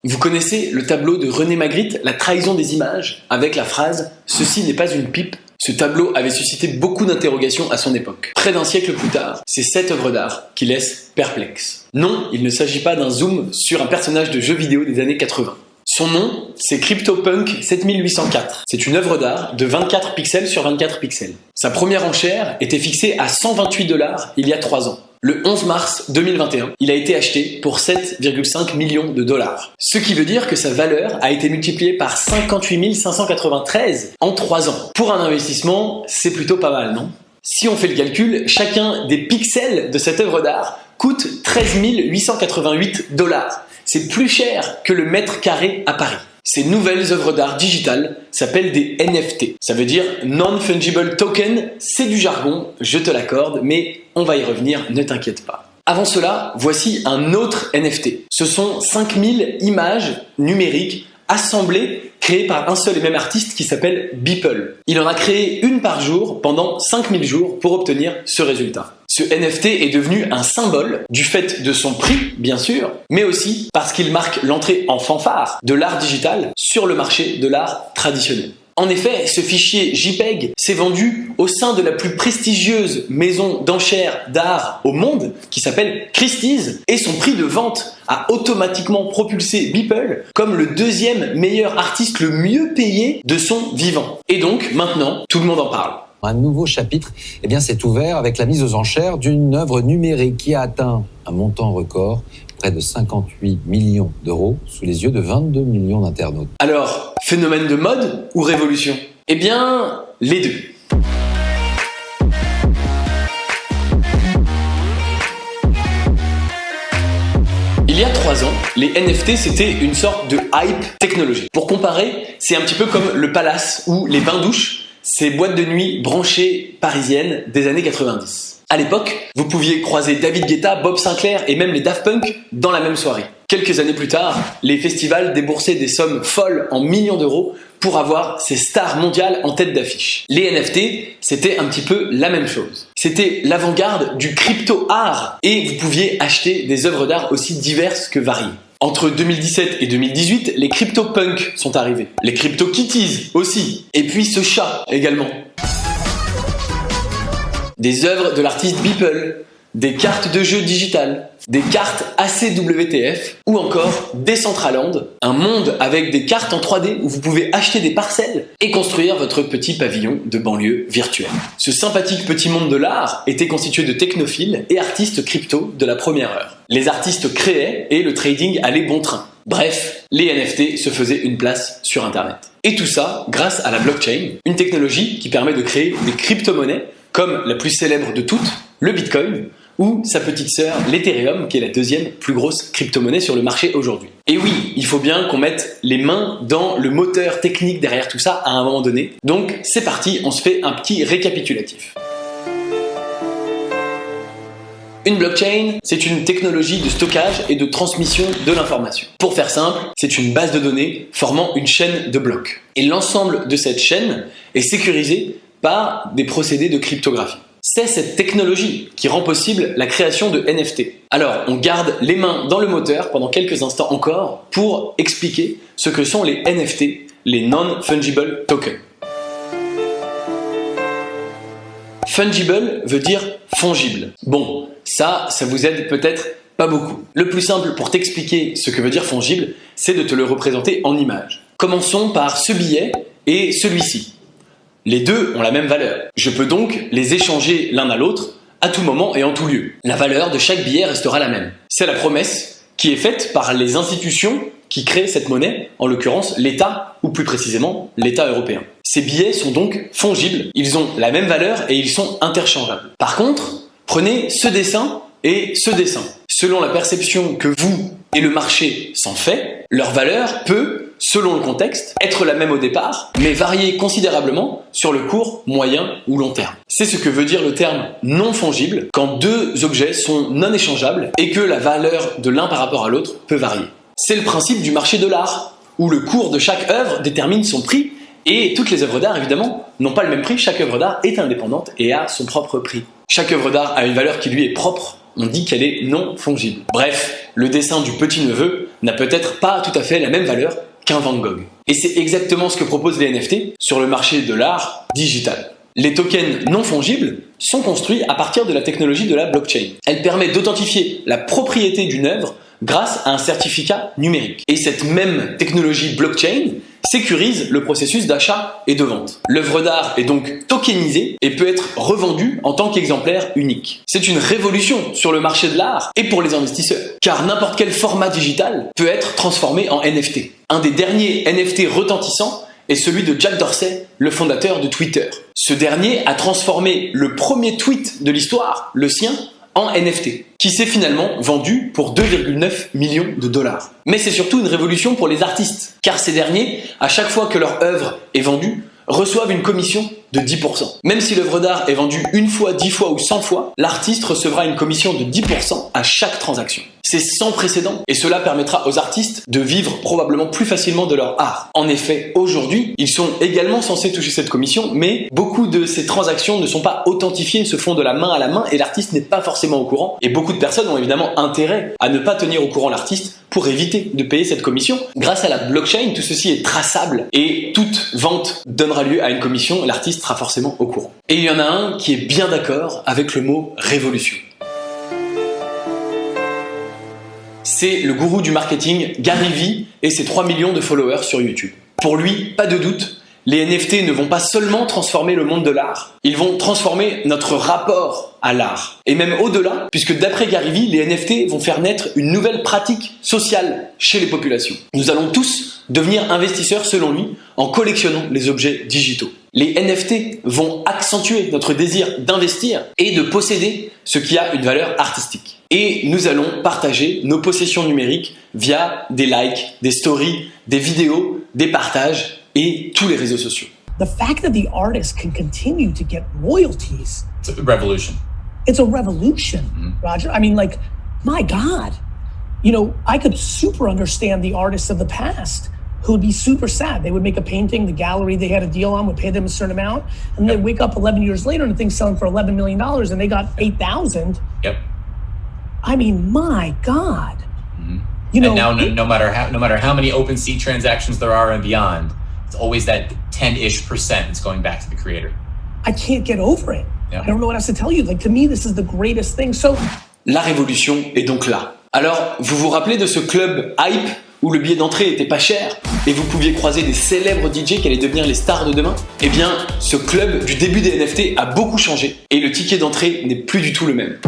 Vous connaissez le tableau de René Magritte, La trahison des images, avec la phrase « Ceci n'est pas une pipe ». Ce tableau avait suscité beaucoup d'interrogations à son époque. Près d'un siècle plus tard, c'est cette œuvre d'art qui laisse perplexe. Non, il ne s'agit pas d'un zoom sur un personnage de jeu vidéo des années 80. Son nom, c'est CryptoPunk 7804. C'est une œuvre d'art de 24 pixels sur 24 pixels. Sa première enchère était fixée à 128 $ il y a 3 ans. Le 11 mars 2021, il a été acheté pour 7,5 millions de dollars. Ce qui veut dire que sa valeur a été multipliée par 58 593 en 3 ans. Pour un investissement, c'est plutôt pas mal, non ? Si on fait le calcul, chacun des pixels de cette œuvre d'art coûte 13 888 $. C'est plus cher que le mètre carré à Paris. Ces nouvelles œuvres d'art digitales s'appellent des NFT. Ça veut dire Non-Fungible Token, c'est du jargon, je te l'accorde, mais on va y revenir, ne t'inquiète pas. Avant cela, voici un autre NFT. Ce sont 5000 images numériques assemblées, créées par un seul et même artiste qui s'appelle Beeple. Il en a créé une par jour pendant 5000 jours pour obtenir ce résultat. Ce NFT est devenu un symbole du fait de son prix, bien sûr, mais aussi parce qu'il marque l'entrée en fanfare de l'art digital sur le marché de l'art traditionnel. En effet, ce fichier JPEG s'est vendu au sein de la plus prestigieuse maison d'enchères d'art au monde, qui s'appelle Christie's, et son prix de vente a automatiquement propulsé Beeple comme le deuxième meilleur artiste le mieux payé de son vivant. Et donc, maintenant, tout le monde en parle. Un nouveau chapitre s'est ouvert avec la mise aux enchères d'une œuvre numérique qui a atteint un montant record, près de 58 millions d'euros, sous les yeux de 22 millions d'internautes. Alors, phénomène de mode ou révolution ? Eh bien, les deux. Il y a 3 ans, les NFT c'était une sorte de hype technologique. Pour comparer, c'est un petit peu comme le Palace ou les bains-douches, ces boîtes de nuit branchées parisiennes des années 90. À l'époque, vous pouviez croiser David Guetta, Bob Sinclair et même les Daft Punk dans la même soirée. Quelques années plus tard, les festivals déboursaient des sommes folles en millions d'euros pour avoir ces stars mondiales en tête d'affiche. Les NFT, c'était un petit peu la même chose. C'était l'avant-garde du crypto-art et vous pouviez acheter des œuvres d'art aussi diverses que variées. Entre 2017 et 2018, les CryptoPunks sont arrivés. Les CryptoKitties aussi. Et puis ce chat également. Des œuvres de l'artiste Beeple, des cartes de jeux digitales, des cartes ACWTF ou encore Decentraland, un monde avec des cartes en 3D où vous pouvez acheter des parcelles et construire votre petit pavillon de banlieue virtuelle. Ce sympathique petit monde de l'art était constitué de technophiles et artistes crypto de la première heure. Les artistes créaient et le trading allait bon train. Bref, les NFT se faisaient une place sur Internet. Et tout ça grâce à la blockchain, une technologie qui permet de créer des crypto-monnaies comme la plus célèbre de toutes, le Bitcoin, ou sa petite sœur, l'Ethereum, qui est la deuxième plus grosse crypto-monnaie sur le marché aujourd'hui. Et oui, il faut bien qu'on mette les mains dans le moteur technique derrière tout ça à un moment donné. Donc c'est parti, on se fait un petit récapitulatif. Une blockchain, c'est une technologie de stockage et de transmission de l'information. Pour faire simple, c'est une base de données formant une chaîne de blocs. Et l'ensemble de cette chaîne est sécurisé par des procédés de cryptographie. C'est cette technologie qui rend possible la création de NFT. Alors, on garde les mains dans le moteur pendant quelques instants encore pour expliquer ce que sont les NFT, les Non-Fungible Tokens. Fungible veut dire fongible. Bon, ça vous aide peut-être pas beaucoup. Le plus simple pour t'expliquer ce que veut dire fongible, c'est de te le représenter en images. Commençons par ce billet et celui-ci. Les deux ont la même valeur. Je peux donc les échanger l'un à l'autre à tout moment et en tout lieu. La valeur de chaque billet restera la même. C'est la promesse qui est faite par les institutions qui créent cette monnaie, en l'occurrence l'État, ou plus précisément l'État européen. Ces billets sont donc fongibles, ils ont la même valeur et ils sont interchangeables. Par contre, prenez ce dessin et ce dessin. Selon la perception que vous et le marché s'en fait, leur valeur peut, selon le contexte, être la même au départ, mais varier considérablement sur le court, moyen ou long terme. C'est ce que veut dire le terme non fongible quand deux objets sont non échangeables et que la valeur de l'un par rapport à l'autre peut varier. C'est le principe du marché de l'art, où le cours de chaque œuvre détermine son prix et toutes les œuvres d'art, évidemment, n'ont pas le même prix. Chaque œuvre d'art est indépendante et a son propre prix. Chaque œuvre d'art a une valeur qui lui est propre. On dit qu'elle est non fongible. Bref, le dessin du petit-neveu n'a peut-être pas tout à fait la même valeur qu'un Van Gogh. Et c'est exactement ce que proposent les NFT sur le marché de l'art digital. Les tokens non fongibles sont construits à partir de la technologie de la blockchain. Elle permet d'authentifier la propriété d'une œuvre grâce à un certificat numérique. Et cette même technologie blockchain sécurise le processus d'achat et de vente. L'œuvre d'art est donc tokenisée et peut être revendue en tant qu'exemplaire unique. C'est une révolution sur le marché de l'art et pour les investisseurs, car n'importe quel format digital peut être transformé en NFT. Un des derniers NFT retentissants est celui de Jack Dorsey, le fondateur de Twitter. Ce dernier a transformé le premier tweet de l'histoire, le sien, en NFT, qui s'est finalement vendu pour 2,9 millions de dollars. Mais c'est surtout une révolution pour les artistes, car ces derniers, à chaque fois que leur œuvre est vendue, reçoivent une commission de 10%. Même si l'œuvre d'art est vendue une fois, 10 fois ou 100 fois, l'artiste recevra une commission de 10% à chaque transaction. C'est sans précédent et cela permettra aux artistes de vivre probablement plus facilement de leur art. En effet, aujourd'hui, ils sont également censés toucher cette commission, mais beaucoup de ces transactions ne sont pas authentifiées, se font de la main à la main et l'artiste n'est pas forcément au courant. Et beaucoup de personnes ont évidemment intérêt à ne pas tenir au courant l'artiste pour éviter de payer cette commission. Grâce à la blockchain, tout ceci est traçable et toute vente donnera lieu à une commission, l'artiste sera forcément au courant. Et il y en a un qui est bien d'accord avec le mot révolution. C'est le gourou du marketing Gary Vee et ses 3 millions de followers sur YouTube. Pour lui, pas de doute, les NFT ne vont pas seulement transformer le monde de l'art, ils vont transformer notre rapport à l'art. Et même au-delà, puisque d'après Gary Vee, les NFT vont faire naître une nouvelle pratique sociale chez les populations. Nous allons tous devenir investisseurs selon lui en collectionnant les objets digitaux. Les NFT vont accentuer notre désir d'investir et de posséder ce qui a une valeur artistique. Et nous allons partager nos possessions numériques via des likes, des stories, des vidéos, des partages et tous les réseaux sociaux. The fact that the artist can continue to get royalties. It's a revolution. It's a revolution, Roger. I mean, like, my God. You know, I could super understand the artists of the past who would be super sad. They would make a painting, the gallery they had a deal on would pay them a certain amount, and they'd wake up 11 years later and the thing's selling for $11 million and they got 8,000. Yep. I mean, my God. You And know, now, no matter how many OpenSea transactions there are and beyond, it's always that 10-ish% that's going back to the creator. I can't get over it. Yeah. I don't know what else to tell you. Like, to me, this is the greatest thing. So, La révolution est donc là. Alors, vous vous rappelez de ce club hype où le billet d'entrée était pas cher et vous pouviez croiser des célèbres DJ qui allaient devenir les stars de demain? Eh bien, ce club du début des NFT a beaucoup changé et le ticket d'entrée n'est plus du tout le même.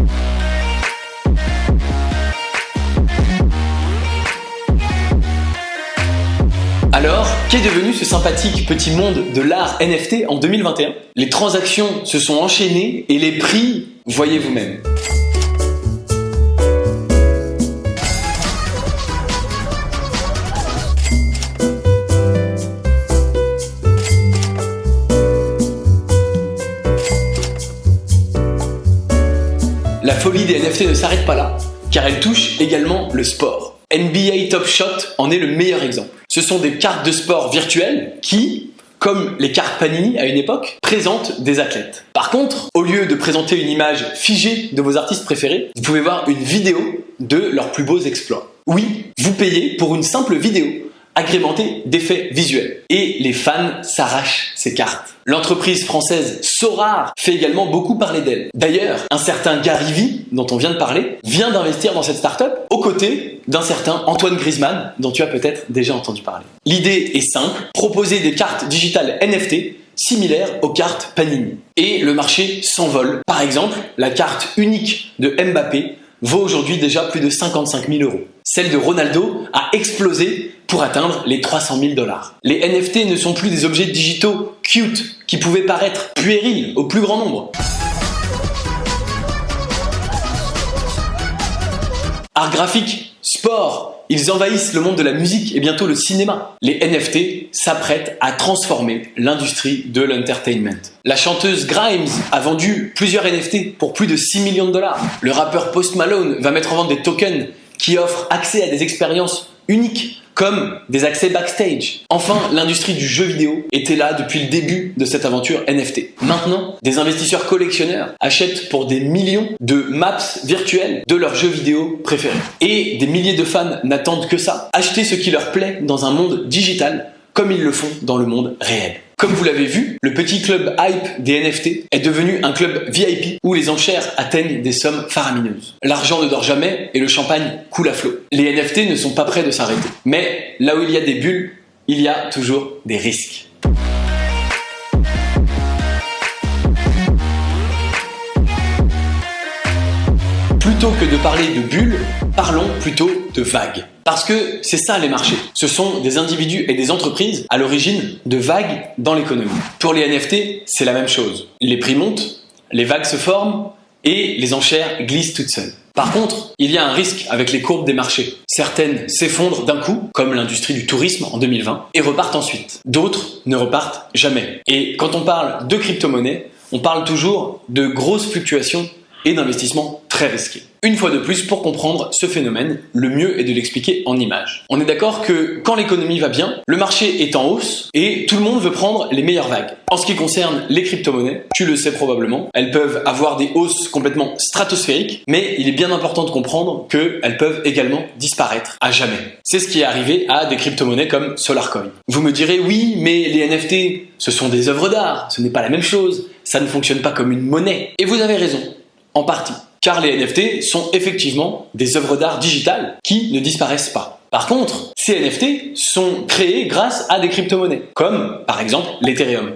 Alors, qu'est devenu ce sympathique petit monde de l'art NFT en 2021? Les transactions se sont enchaînées et les prix, voyez vous-même. La folie des NFT ne s'arrête pas là, car elle touche également le sport. NBA Top Shot en est le meilleur exemple. Ce sont des cartes de sport virtuelles qui, comme les cartes Panini à une époque, présentent des athlètes. Par contre, au lieu de présenter une image figée de vos artistes préférés, vous pouvez voir une vidéo de leurs plus beaux exploits. Oui, vous payez pour une simple vidéo agrémentée d'effets visuels. Et les fans s'arrachent ces cartes. L'entreprise française Sorare fait également beaucoup parler d'elle. D'ailleurs, un certain Gary Vee, dont on vient de parler, vient d'investir dans cette start-up aux côtés d'un certain Antoine Griezmann, dont tu as peut-être déjà entendu parler. L'idée est simple, proposer des cartes digitales NFT similaires aux cartes Panini. Et le marché s'envole. Par exemple, la carte unique de Mbappé vaut aujourd'hui déjà plus de 55 000 €. Celle de Ronaldo a explosé pour atteindre les 300 000 $. Les NFT ne sont plus des objets digitaux cute qui pouvaient paraître puérils au plus grand nombre. Art graphique, sport, ils envahissent le monde de la musique et bientôt le cinéma. Les NFT s'apprêtent à transformer l'industrie de l'entertainment. La chanteuse Grimes a vendu plusieurs NFT pour plus de 6 millions de $. Le rappeur Post Malone va mettre en vente des tokens qui offrent accès à des expériences uniques comme des accès backstage. Enfin, l'industrie du jeu vidéo était là depuis le début de cette aventure NFT. Maintenant, des investisseurs collectionneurs achètent pour des millions de maps virtuelles de leurs jeux vidéo préférés. Et des milliers de fans n'attendent que ça, acheter ce qui leur plaît dans un monde digital comme ils le font dans le monde réel. Comme vous l'avez vu, le petit club hype des NFT est devenu un club VIP où les enchères atteignent des sommes faramineuses. L'argent ne dort jamais et le champagne coule à flot. Les NFT ne sont pas prêts de s'arrêter. Mais là où il y a des bulles, il y a toujours des risques. Plutôt que de parler de bulles, parlons plutôt de vagues. Parce que c'est ça les marchés. Ce sont des individus et des entreprises à l'origine de vagues dans l'économie. Pour les NFT, c'est la même chose. Les prix montent, les vagues se forment et les enchères glissent toutes seules. Par contre, il y a un risque avec les courbes des marchés. Certaines s'effondrent d'un coup, comme l'industrie du tourisme en 2020, et repartent ensuite. D'autres ne repartent jamais. Et quand on parle de crypto-monnaie, on parle toujours de grosses fluctuations et d'investissements très risqués. Une fois de plus, pour comprendre ce phénomène, le mieux est de l'expliquer en images. On est d'accord que quand l'économie va bien, le marché est en hausse et tout le monde veut prendre les meilleures vagues. En ce qui concerne les crypto-monnaies, tu le sais probablement, elles peuvent avoir des hausses complètement stratosphériques, mais il est bien important de comprendre qu'elles peuvent également disparaître à jamais. C'est ce qui est arrivé à des crypto-monnaies comme SolarCoin. Vous me direz, oui, mais les NFT, ce sont des œuvres d'art, ce n'est pas la même chose, ça ne fonctionne pas comme une monnaie. Et vous avez raison, en partie. Car les NFT sont effectivement des œuvres d'art digitales qui ne disparaissent pas. Par contre, ces NFT sont créés grâce à des crypto-monnaies, comme par exemple l'Ethereum.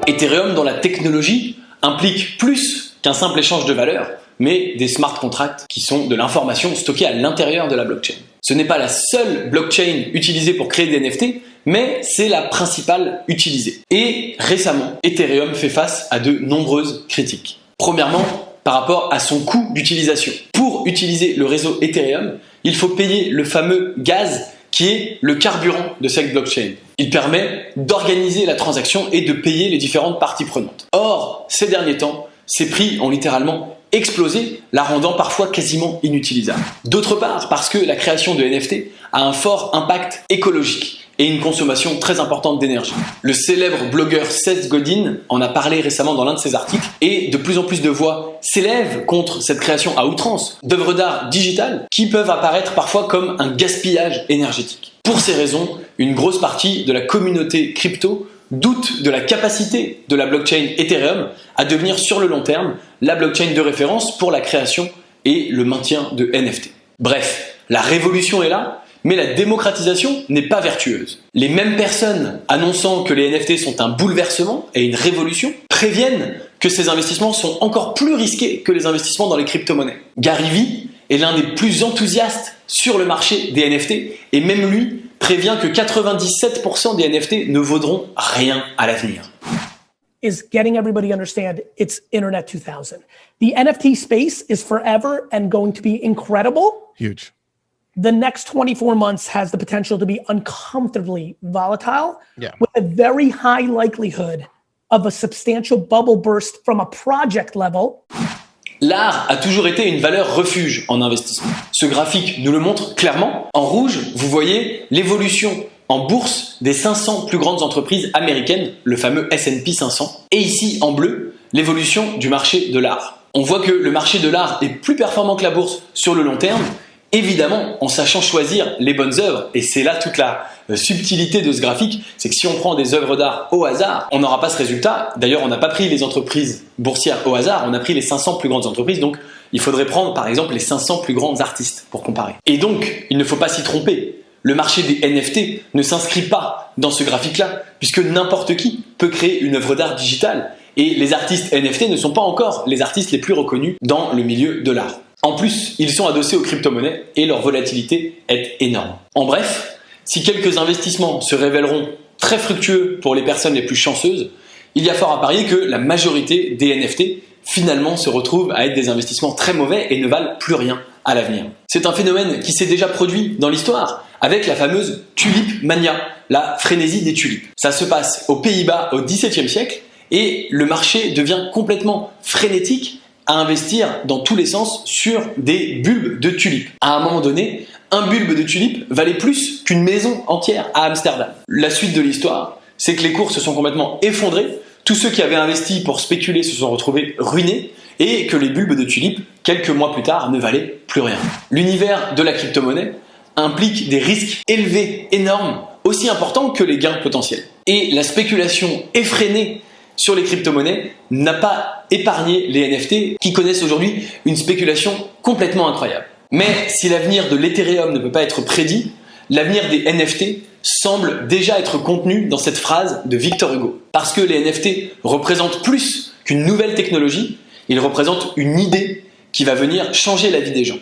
Ethereum, dans la technologie, implique plus qu'un simple échange de valeurs, mais des smart contracts qui sont de l'information stockée à l'intérieur de la blockchain. Ce n'est pas la seule blockchain utilisée pour créer des NFT, mais c'est la principale utilisée. Et récemment, Ethereum fait face à de nombreuses critiques. Premièrement, par rapport à son coût d'utilisation. Pour utiliser le réseau Ethereum, il faut payer le fameux gaz qui est le carburant de cette blockchain. Il permet d'organiser la transaction et de payer les différentes parties prenantes. Or, ces derniers temps, ces prix ont littéralement explosé, la rendant parfois quasiment inutilisable. D'autre part, parce que la création de NFT a un fort impact écologique et une consommation très importante d'énergie. Le célèbre blogueur Seth Godin en a parlé récemment dans l'un de ses articles et de plus en plus de voix s'élèvent contre cette création à outrance d'œuvres d'art digitales qui peuvent apparaître parfois comme un gaspillage énergétique. Pour ces raisons, une grosse partie de la communauté crypto doute de la capacité de la blockchain Ethereum à devenir sur le long terme la blockchain de référence pour la création et le maintien de NFT. Bref, la révolution est là, mais la démocratisation n'est pas vertueuse. Les mêmes personnes annonçant que les NFT sont un bouleversement et une révolution préviennent que ces investissements sont encore plus risqués que les investissements dans les crypto-monnaies. Gary Vee est l'un des plus enthousiastes sur le marché des NFT et même lui prévient que 97% des NFT ne vaudront rien à l'avenir. Is getting everybody to understand it's Internet 2000. The NFT space is forever and going to be incredible. Huge. The next 24 months has the potential to be uncomfortably volatile, Yeah. with a very high likelihood of a substantial bubble burst from a project level. L'art a toujours été une valeur refuge en investissement. Ce graphique nous le montre clairement. En rouge, vous voyez l'évolution en bourse des 500 plus grandes entreprises américaines, le fameux S&P 500. Et ici, en bleu, l'évolution du marché de l'art. On voit que le marché de l'art est plus performant que la bourse sur le long terme, évidemment en sachant choisir les bonnes œuvres. Et c'est là toute la subtilité de ce graphique, c'est que si on prend des œuvres d'art au hasard, on n'aura pas ce résultat. D'ailleurs, on n'a pas pris les entreprises boursières au hasard, on a pris les 500 plus grandes entreprises, donc il faudrait prendre par exemple les 500 plus grands artistes pour comparer. Et donc, il ne faut pas s'y tromper. Le marché des NFT ne s'inscrit pas dans ce graphique-là, puisque n'importe qui peut créer une œuvre d'art digitale. Et les artistes NFT ne sont pas encore les artistes les plus reconnus dans le milieu de l'art. En plus, ils sont adossés aux crypto-monnaies et leur volatilité est énorme. En bref, si quelques investissements se révéleront très fructueux pour les personnes les plus chanceuses, il y a fort à parier que la majorité des NFT finalement se retrouvent à être des investissements très mauvais et ne valent plus rien à l'avenir. C'est un phénomène qui s'est déjà produit dans l'histoire avec la fameuse tulip mania, la frénésie des tulipes. Ça se passe aux Pays-Bas au XVIIe siècle et le marché devient complètement frénétique à investir dans tous les sens sur des bulbes de tulipes. À un moment donné, un bulbe de tulipe valait plus qu'une maison entière à Amsterdam. La suite de l'histoire, c'est que les cours se sont complètement effondrés, tous ceux qui avaient investi pour spéculer se sont retrouvés ruinés, et que les bulbes de tulipes, quelques mois plus tard, ne valaient plus rien. L'univers de la crypto-monnaie implique des risques élevés, énormes, aussi importants que les gains potentiels. Et la spéculation effrénée sur les crypto-monnaies n'a pas épargné les NFT qui connaissent aujourd'hui une spéculation complètement incroyable. Mais si l'avenir de l'Ethereum ne peut pas être prédit, l'avenir des NFT semble déjà être contenu dans cette phrase de Victor Hugo. Parce que les NFT représentent plus qu'une nouvelle technologie, ils représentent une idée qui va venir changer la vie des gens.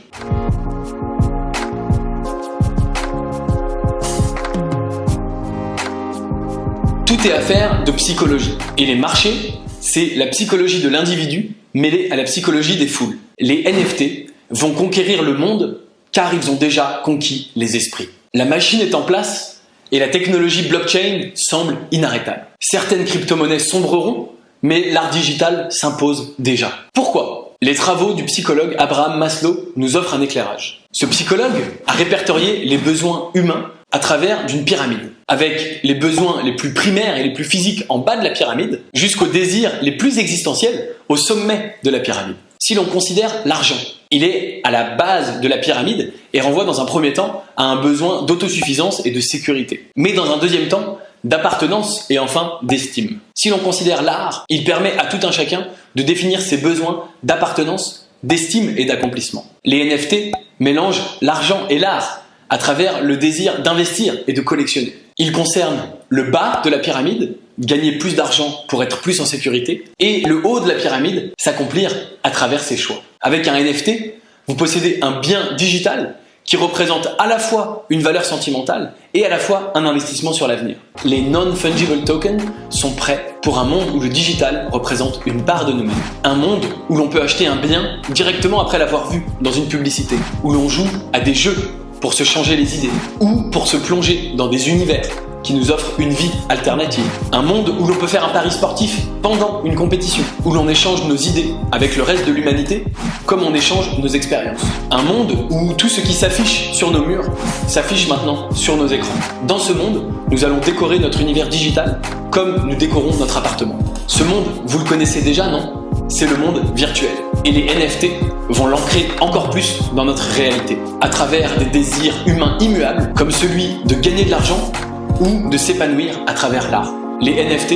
Tout est affaire de psychologie. Et les marchés, c'est la psychologie de l'individu mêlée à la psychologie des foules. Les NFT vont conquérir le monde car ils ont déjà conquis les esprits. La machine est en place et la technologie blockchain semble inarrêtable. Certaines crypto-monnaies sombreront, mais l'art digital s'impose déjà. Pourquoi ? Les travaux du psychologue Abraham Maslow nous offrent un éclairage. Ce psychologue a répertorié les besoins humains à travers d'une pyramide, avec les besoins les plus primaires et les plus physiques en bas de la pyramide, jusqu'aux désirs les plus existentiels au sommet de la pyramide. Si l'on considère l'argent, il est à la base de la pyramide et renvoie dans un premier temps à un besoin d'autosuffisance et de sécurité, mais dans un deuxième temps d'appartenance et enfin d'estime. Si l'on considère l'art, il permet à tout un chacun de définir ses besoins d'appartenance, d'estime et d'accomplissement. Les NFT mélangent l'argent et l'art à travers le désir d'investir et de collectionner. Ils concernent le bas de la pyramide, gagner plus d'argent pour être plus en sécurité, et le haut de la pyramide, s'accomplir à travers ses choix. Avec un NFT, vous possédez un bien digital qui représente à la fois une valeur sentimentale et à la fois un investissement sur l'avenir. Les non-fungible tokens sont prêts pour un monde où le digital représente une part de nous-mêmes. Un monde où l'on peut acheter un bien directement après l'avoir vu dans une publicité, où l'on joue à des jeux pour se changer les idées, ou pour se plonger dans des univers qui nous offrent une vie alternative. Un monde où l'on peut faire un pari sportif pendant une compétition, où l'on échange nos idées avec le reste de l'humanité, comme on échange nos expériences. Un monde où tout ce qui s'affiche sur nos murs s'affiche maintenant sur nos écrans. Dans ce monde, nous allons décorer notre univers digital comme nous décorons notre appartement. Ce monde, vous le connaissez déjà, non ? C'est le monde virtuel. Et les NFT vont l'ancrer encore plus dans notre réalité, à travers des désirs humains immuables, comme celui de gagner de l'argent ou de s'épanouir à travers l'art. Les NFT,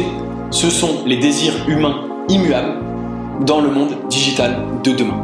ce sont les désirs humains immuables dans le monde digital de demain.